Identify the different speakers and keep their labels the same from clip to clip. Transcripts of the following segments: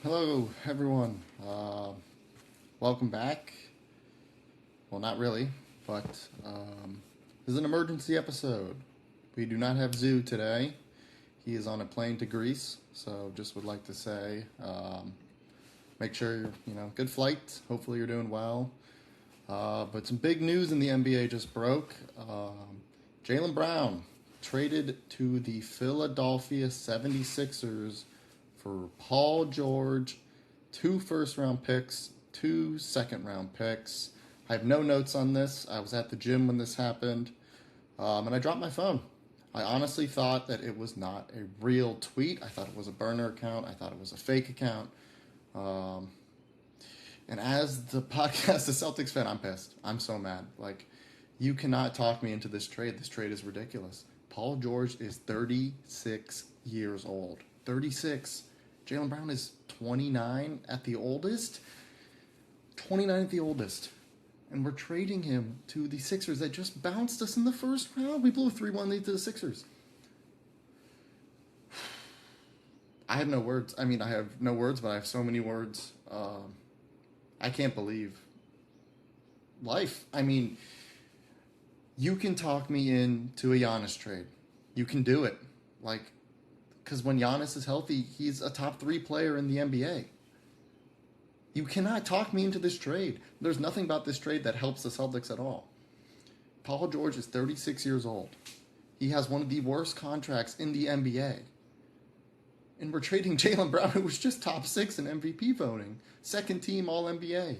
Speaker 1: Hello, everyone. Welcome back. Well, not really, but this is an emergency episode. We do not have Zoo today. He is on a plane to Greece, so just would like to say, make sure you're, good flight. Hopefully, you're doing well. But some big news in the NBA just broke. Jaylen Brown traded to the Philadelphia 76ers for Paul George, 2 first-round picks, 2 second-round picks. I have no notes on this. I was at the gym when this happened, and I dropped my phone. I honestly thought that it was not a real tweet. I thought it was a burner account. I thought it was a fake account. And as the podcast, the Celtics fan, I'm pissed. I'm so mad. You cannot talk me into this trade. This trade is ridiculous. Paul George is 36 years old. 36. Jaylen Brown is 29 at the oldest. 29 at the oldest. And we're trading him to the Sixers that just bounced us in the first round. We blew a 3-1 lead to the Sixers. I have no words. I have no words, but I have so many words. I can't believe life. You can talk me into a Giannis trade. You can do it. Because when Giannis is healthy, he's a top 3 player in the NBA. You cannot talk me into this trade. There's nothing about this trade that helps the Celtics at all. Paul George is 36 years old. He has one of the worst contracts in the NBA. And we're trading Jaylen Brown, who was just top 6 in MVP voting. Second team All-NBA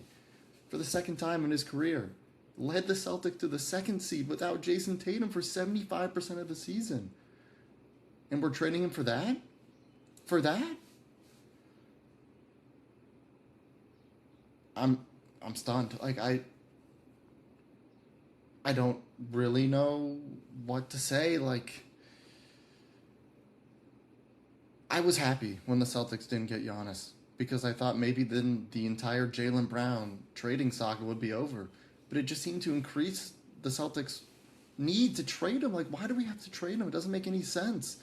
Speaker 1: for the second time in his career. Led the Celtics to the 2nd seed without Jason Tatum for 75% of the season. And we're trading him for that? For that? I'm stunned. I don't really know what to say. I was happy when the Celtics didn't get Giannis because I thought maybe then the entire Jaylen Brown trading saga would be over. But it just seemed to increase the Celtics' need to trade him. Why do we have to trade him? It doesn't make any sense.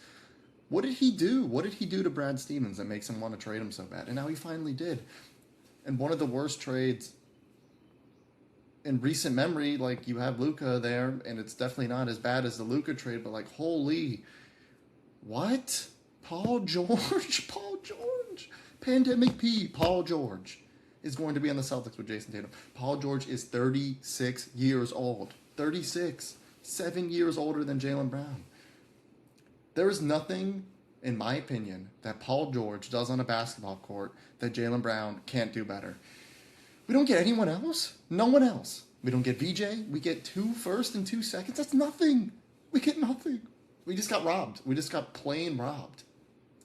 Speaker 1: What did he do? What did he do to Brad Stevens that makes him want to trade him so bad? And now he finally did. And one of the worst trades in recent memory, you have Luka there, and it's definitely not as bad as the Luka trade, but holy, what? Paul George? Paul George? Pandemic P, Paul George is going to be on the Celtics with Jason Tatum. Paul George is 36 years old. 36. 7 years older than Jaylen Brown. There is nothing, in my opinion, that Paul George does on a basketball court that Jaylen Brown can't do better. We don't get anyone else. No one else. We don't get VJ. We get 2 first and 2 seconds. That's nothing. We get nothing. We just got robbed. We just got plain robbed.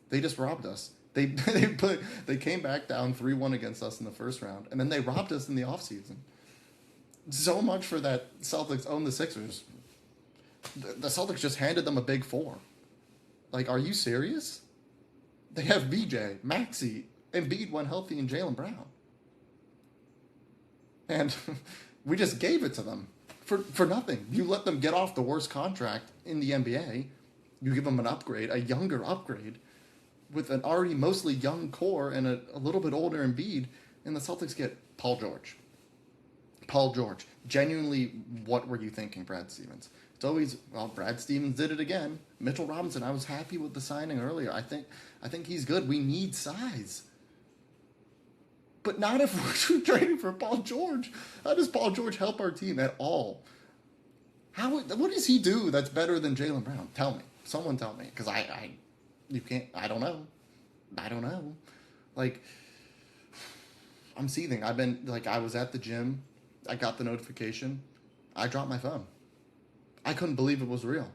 Speaker 1: They just robbed us. They came back down 3-1 against us in the first round, and then they robbed us in the offseason. So much for that Celtics own the Sixers. The Celtics just handed them a big 4. Are you serious? They have VJ, Maxey, Embiid when healthy, and Jaylen Brown. And we just gave it to them for nothing. You let them get off the worst contract in the NBA. You give them an upgrade, a younger upgrade, with an already mostly young core and a little bit older Embiid, and the Celtics get Paul George. Paul George. Genuinely, what were you thinking, Brad Stevens? It's always, Brad Stevens did it again. Mitchell Robinson, I was happy with the signing earlier. I think he's good. We need size. But not if we're trading for Paul George. How does Paul George help our team at all? What does he do that's better than Jaylen Brown? Tell me. Someone tell me. Because you can't, I don't know. I'm seething. I was at the gym. I got the notification. I dropped my phone. I couldn't believe it was real.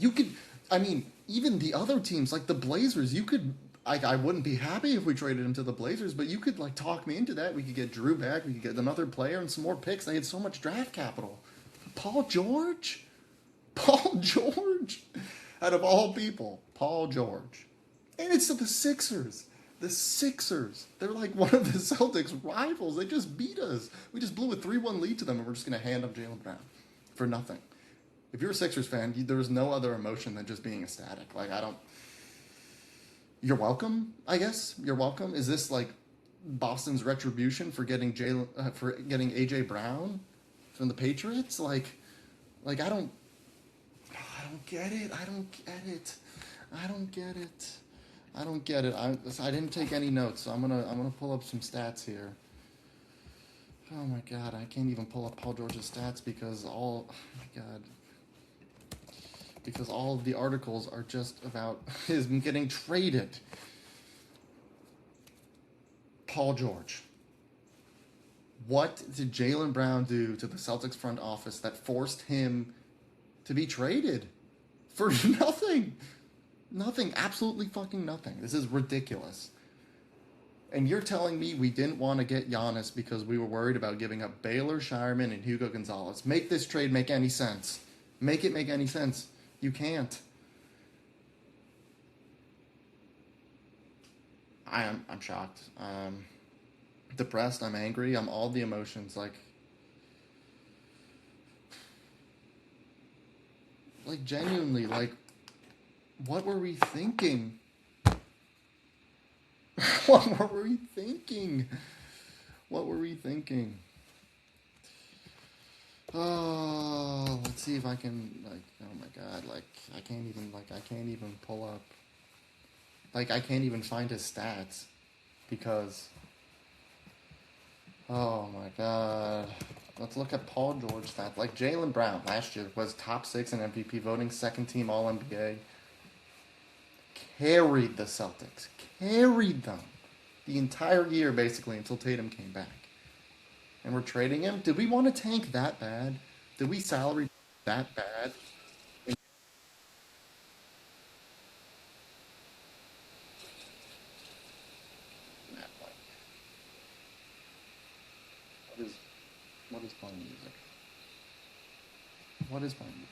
Speaker 1: Even the other teams, the Blazers, you could, I wouldn't be happy if we traded him to the Blazers, but you could, talk me into that. We could get Drew back. We could get another player and some more picks. They had so much draft capital. Paul George? Paul George? Out of all people, Paul George. And it's to the Sixers. The Sixers. They're one of the Celtics' rivals. They just beat us. We just blew a 3-1 lead to them, and we're just going to hand them Jaylen Brown for nothing. If you're a Sixers fan, there's no other emotion than just being ecstatic. You're welcome, I guess. You're welcome. Is this like Boston's retribution for getting for getting AJ Brown from the Patriots? Like I don't get it. I don't get it. I don't get it. I don't get it. I didn't take any notes, so I'm gonna pull up some stats here. Oh my god, I can't even pull up Paul George's stats because oh my god, because all of the articles are just about him getting traded. Paul George. What did Jaylen Brown do to the Celtics front office that forced him to be traded for nothing? Nothing. Absolutely fucking nothing. This is ridiculous. And you're telling me we didn't want to get Giannis because we were worried about giving up Baylor, Shireman, and Hugo Gonzalez. Make this trade make any sense. Make it make any sense. You can't. I'm shocked. Depressed. I'm angry. I'm all the emotions. Like genuinely. Like, what were we thinking? What were we thinking? What were we thinking? Oh, let's see if I can oh my god, I can't even pull up I can't even find his stats because oh my god. Let's look at Paul George stats. Like Jaylen Brown last year was top 6 in MVP voting, second team All NBA. Carried the Celtics. Carried them the entire year basically until Tatum came back. And we're trading him. Did we want to tank that bad? Did we salary that bad? What is what is playing music? What is playing music?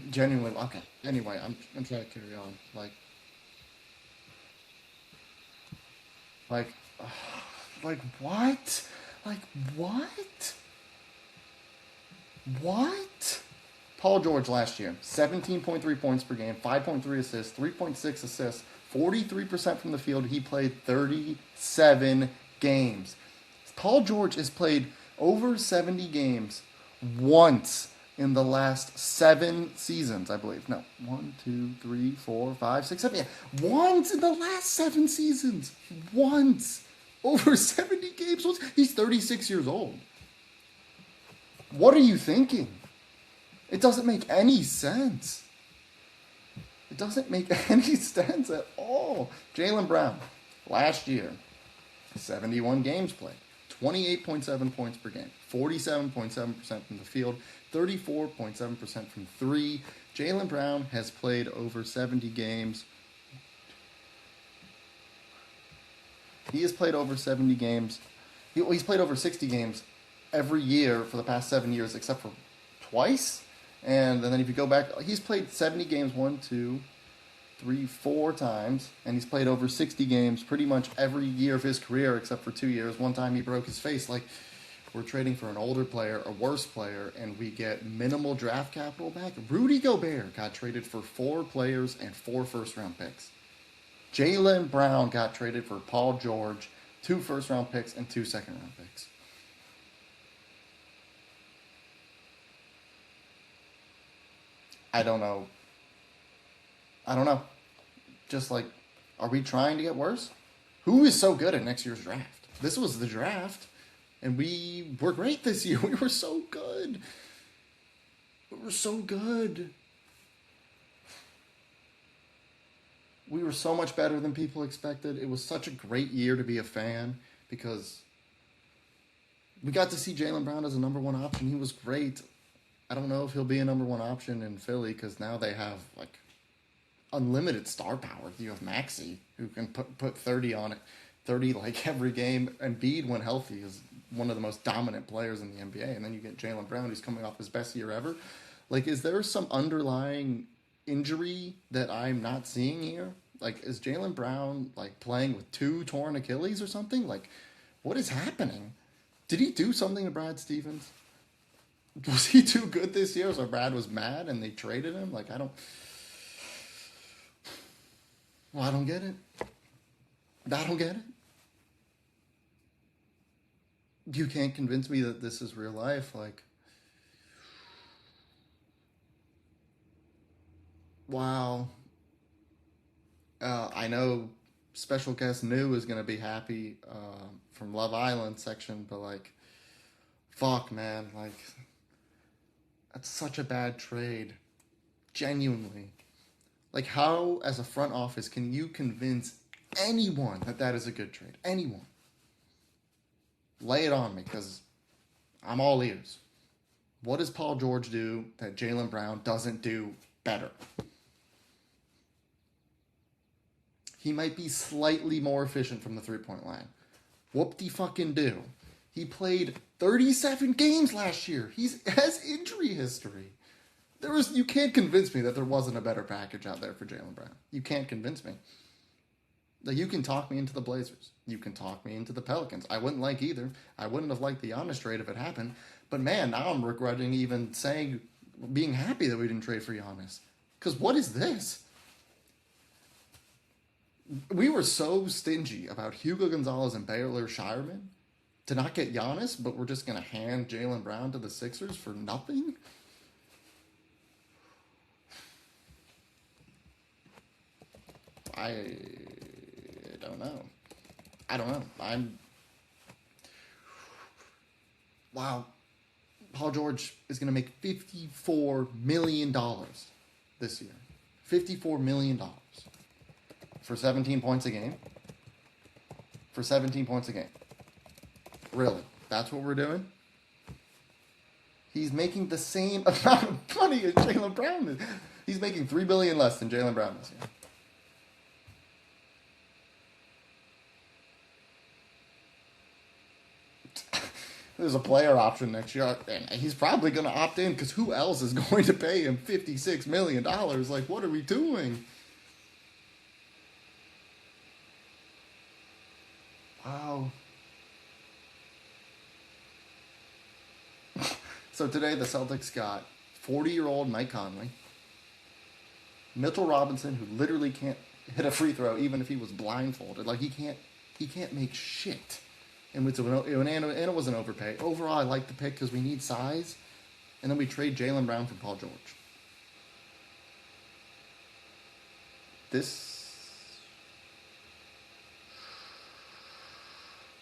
Speaker 1: Genuinely, okay. Anyway, I'm trying to carry on. Like, like what? Like what? What? Paul George last year, 17.3 points per game, 5.3 assists, 3.6 assists, 43% from the field. He played 37 games. Paul George has played over 70 games once in the last 7 seasons, I believe. No, one, two, three, four, five, six, seven. Yeah. Once in the last 7 seasons. Once. Over 70 games. He's 36 years old. What are you thinking? It doesn't make any sense. It doesn't make any sense at all. Jaylen Brown, last year, 71 games played, 28.7 points per game, 47.7% from the field, 34.7% from three. Jaylen Brown has played over 70 games. He has played over 70 games. He's played over 60 games every year for the past 7 years, except for twice. And then if you go back, he's played 70 games 4 times, and he's played over 60 games pretty much every year of his career except for 2 years. One time he broke his face. Like, we're trading for an older player, a worse player, and we get minimal draft capital back. Rudy Gobert got traded for 4 players and 4 first-round picks. Jaylen Brown got traded for Paul George, 2 first-round picks and 2 second-round picks. I don't know. I don't know. Just like, are we trying to get worse? Who is so good at next year's draft? This was the draft, and we were great this year. We were so good. We were so good. We were so much better than people expected. It was such a great year to be a fan because we got to see Jaylen Brown as a number one option. He was great. I don't know if he'll be a number one option in Philly because now they have like unlimited star power. You have Maxey who can put 30 on it, 30 like every game. And Embiid, when healthy, is one of the most dominant players in the NBA. And then you get Jaylen Brown, who's coming off his best year ever. Like, is there some underlying injury that I'm not seeing here? Like, is Jaylen Brown like playing with two torn Achilles or something? Like, what is happening? Did he do something to Brad Stevens? Was he too good this year? So Brad was mad and they traded him? Like, I don't. Well, I don't get it. I don't get it. You can't convince me that this is real life. Like, wow. I know special guest New is gonna be happy from Love Island section, but like, fuck, man, like that's such a bad trade. Genuinely, like, how as a front office can you convince anyone that that is a good trade? Anyone? Lay it on me, because I'm all ears. What does Paul George do that Jaylen Brown doesn't do better? He might be slightly more efficient from the 3-point line. Whoop de fucking do. He played 37 games last year. He has injury history. You can't convince me that there wasn't a better package out there for Jaylen Brown. You can't convince me. Like, you can talk me into the Blazers. You can talk me into the Pelicans. I wouldn't like either. I wouldn't have liked the Giannis trade if it happened. But man, now I'm regretting even being happy that we didn't trade for Giannis. Because what is this? We were so stingy about Hugo Gonzalez and Baylor Shireman to not get Giannis, but we're just going to hand Jaylen Brown to the Sixers for nothing? I don't know. I don't know. Wow. Paul George is going to make $54 million this year. $54 million for 17 points a game. For 17 points a game. Really? That's what we're doing? He's making the same amount of money as Jaylen Brown. He's making $3 billion less than Jaylen Brown this year. There's a player option next year, and he's probably going to opt in, because who else is going to pay him $56 million? Like, what are we doing? Wow. So today the Celtics got 40-year-old Mike Conley, Mitchell Robinson, who literally can't hit a free throw even if he was blindfolded. Like, he can't make shit. And it was an overpay. Overall, I like the pick because we need size. And then we trade Jaylen Brown for Paul George.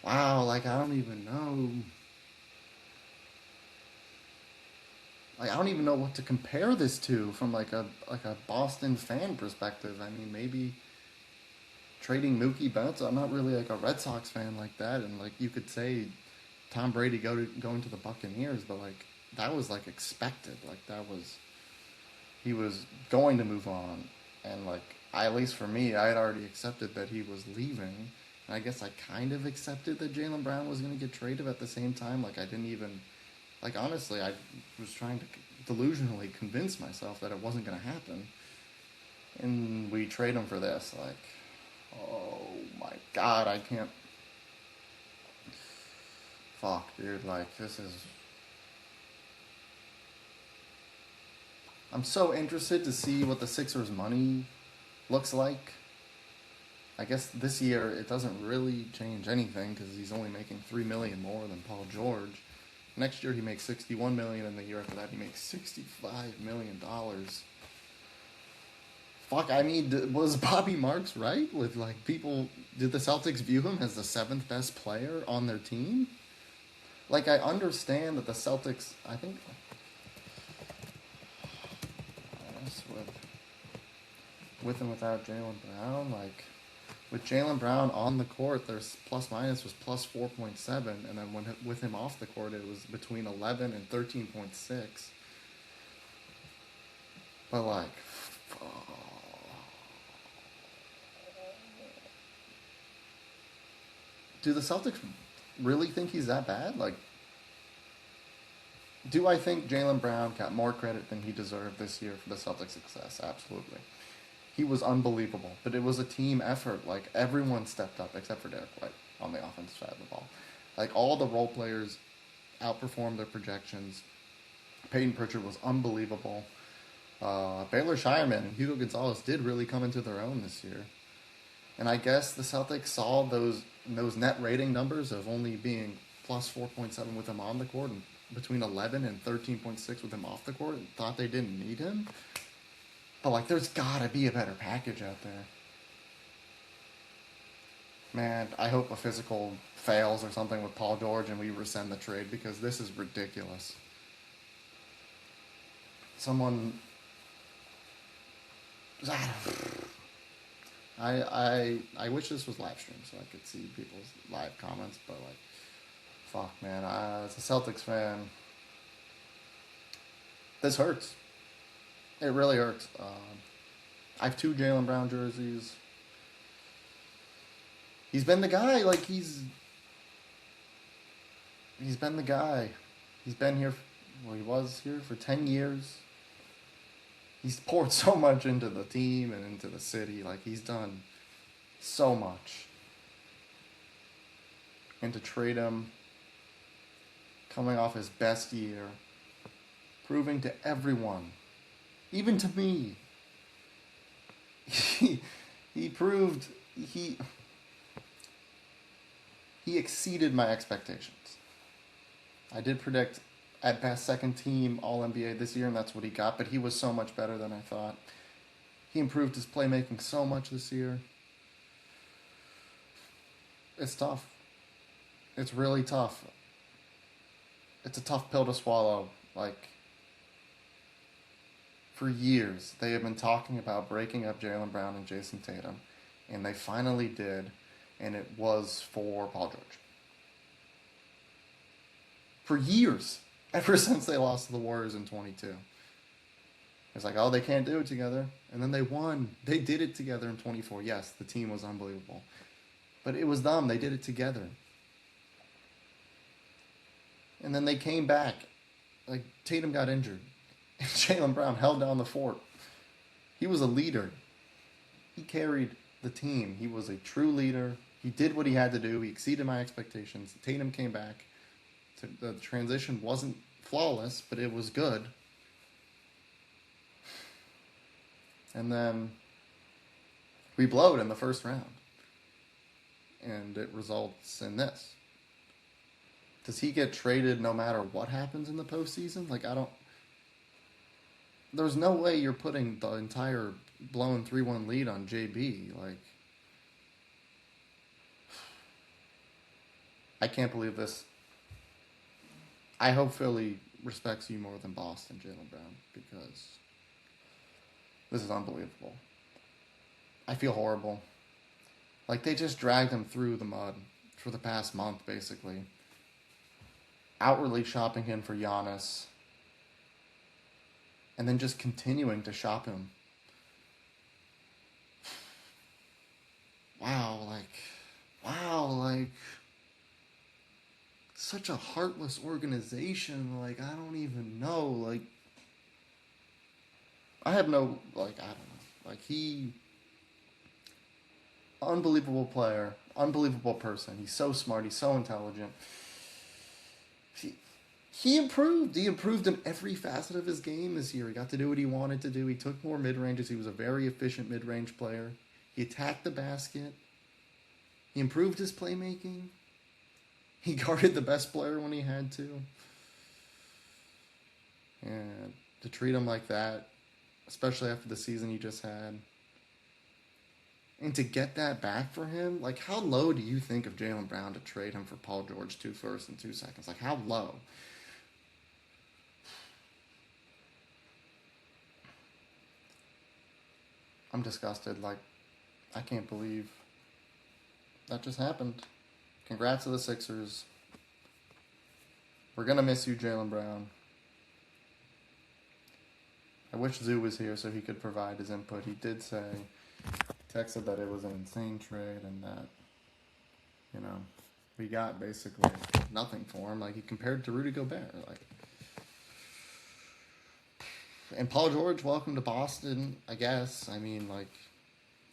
Speaker 1: Wow, like, I don't even know. Like, I don't even know what to compare this to from like a Boston fan perspective. I mean, maybe trading Mookie Betts. I'm not really like a Red Sox fan like that, and like you could say Tom Brady going to the Buccaneers, but like that was like expected. Like he was going to move on, and like at least for me, I had already accepted that he was leaving. And I guess I kind of accepted that Jaylen Brown was going to get traded at the same time. Like, I didn't even, like, honestly, I was trying to delusionally convince myself that it wasn't going to happen. And we trade him for this. Like, oh my God, I can't. Fuck, dude, like, this is. I'm so interested to see what the Sixers' money looks like. I guess this year it doesn't really change anything because he's only making $3 million more than Paul George. Next year he makes $61 million, and the year after that he makes $65 million. Fuck, I mean, was Bobby Marks right with like people? Did the Celtics view him as the seventh best player on their team? Like, I understand that the Celtics, I think, I guess with and without Jaylen Brown, like. With Jaylen Brown on the court, their plus minus was plus 4.7, and then with him off the court, it was between 11 and 13.6. But like, do the Celtics really think he's that bad? Like, do I think Jaylen Brown got more credit than he deserved this year for the Celtics' success? Absolutely. He was unbelievable. But it was a team effort. Like, everyone stepped up except for Derek White on the offensive side of the ball. Like, all the role players outperformed their projections. Peyton Pritchard was unbelievable. Baylor Shireman and Hugo Gonzalez did really come into their own this year. And I guess the Celtics saw those net rating numbers of only being plus 4.7 with him on the court and between 11 and 13.6 with him off the court and thought they didn't need him. But, like, there's got to be a better package out there. Man, I hope a physical fails or something with Paul George and we rescind the trade because this is ridiculous. Someone... I wish this was live streamed so I could see people's live comments, but, like, fuck, man. As a Celtics fan, this hurts. It really hurts. I have 2 Jaylen Brown jerseys. He's been the guy. Like, he's been the guy. He's been here. Well, he was here for 10 years. He's poured so much into the team and into the city. Like, he's done so much. And to trade him, coming off his best year, proving to everyone, even to me, he proved he exceeded my expectations. I did predict at best second team All-NBA this year, and that's what he got, but he was so much better than I thought. He improved his playmaking so much this year. It's tough. It's really tough. It's a tough pill to swallow. Like, for years, they have been talking about breaking up Jaylen Brown and Jason Tatum, and they finally did, and it was for Paul George. For years, ever since they lost to the Warriors in 22. It's like, oh, they can't do it together. And then they won. They did it together in 24. Yes, the team was unbelievable. But it was them. They did it together. And then they came back. Like, Tatum got injured. And Jaylen Brown held down the fort. He was a leader. He carried the team. He was a true leader. He did what he had to do. He exceeded my expectations. Tatum came back. The transition wasn't flawless, but it was good. And then we blow it in the first round. And it results in this. Does he get traded no matter what happens in the postseason? Like, there's no way you're putting the entire blown 3-1 lead on JB. Like, I can't believe this. I hope Philly respects you more than Boston, Jaylen Brown, because this is unbelievable. I feel horrible. Like, they just dragged him through the mud for the past month, basically. Outwardly shopping him for Giannis. And then just continuing to shop him. Wow, like... Such a heartless organization. Like, I don't even know. Like, I have no... Like, I don't know. Like, unbelievable player. Unbelievable person. He's so smart. He's so intelligent. He improved. He improved in every facet of his game this year. He got to do what he wanted to do. He took more mid-ranges. He was a very efficient mid-range player. He attacked the basket. He improved his playmaking. He guarded the best player when he had to. And to treat him like that, especially after the season he just had, and to get that back for him, like, how low do you think of Jaylen Brown to trade him for Paul George 2 firsts and 2 seconds? Like, how low? I'm disgusted. Like, I can't believe that just happened. Congrats to the Sixers. We're going to miss you, Jaylen Brown. I wish Zoo was here so he could provide his input. He did say, texted that it was an insane trade and that, you know, we got basically nothing for him. Like, he compared to Rudy Gobert. Like, and Paul George, welcome to Boston, I guess. I mean, like,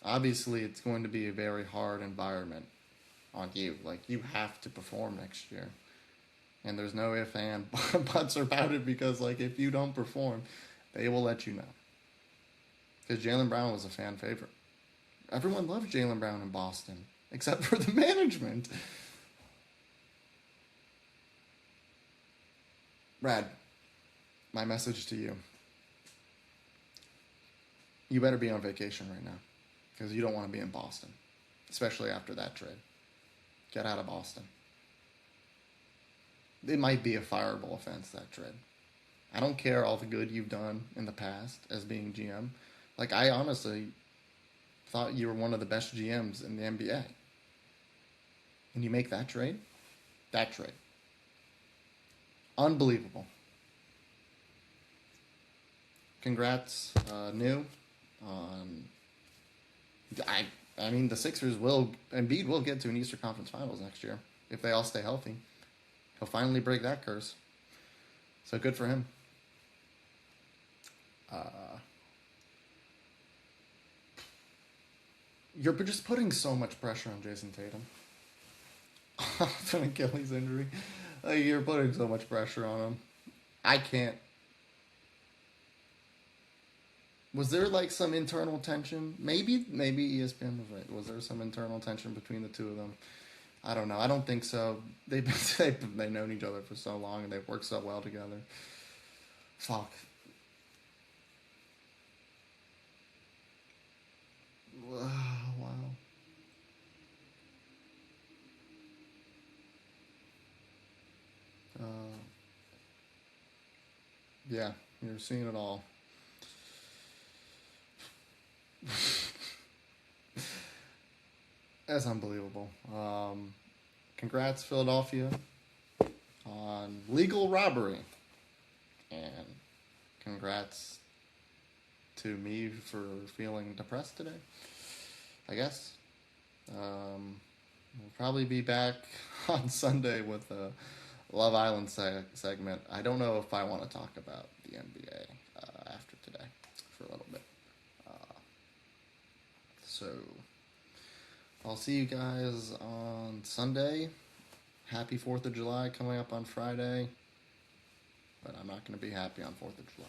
Speaker 1: Obviously, it's going to be a very hard environment on you. Like, you have to perform next year. And there's no ifs, and buts about it because, like, if you don't perform, they will let you know. Because Jaylen Brown was a fan favorite. Everyone loved Jaylen Brown in Boston, except for the management. Brad, my message to you. You better be on vacation right now. Because you don't want to be in Boston. Especially after that trade. Get out of Boston. It might be a fireable offense, that trade. I don't care all the good you've done in the past as being GM. Like, I honestly thought you were one of the best GMs in the NBA. And you make that trade? That trade. Unbelievable. Congrats, New. I mean, the Sixers will, Embiid will get to an Eastern Conference Finals next year if they all stay healthy. He'll finally break that curse. So good for him. You're just putting so much pressure on Jason Tatum. Off an Achilles injury. You're putting so much pressure on him. I can't. Was there like some internal tension? Maybe ESPN was right. Was there some internal tension between the two of them? I don't know. I don't think so. They've known each other for so long and they've worked so well together. Fuck. Wow. Yeah, you're seeing it all. That's unbelievable. Congrats, Philadelphia, on legal robbery. And congrats to me for feeling depressed today, I guess. We'll probably be back on Sunday with a Love Island segment. I don't know if I want to talk about the NBA after today for a little bit. So I'll see you guys on Sunday. Happy 4th of July coming up on Friday. But I'm not going to be happy on 4th of July.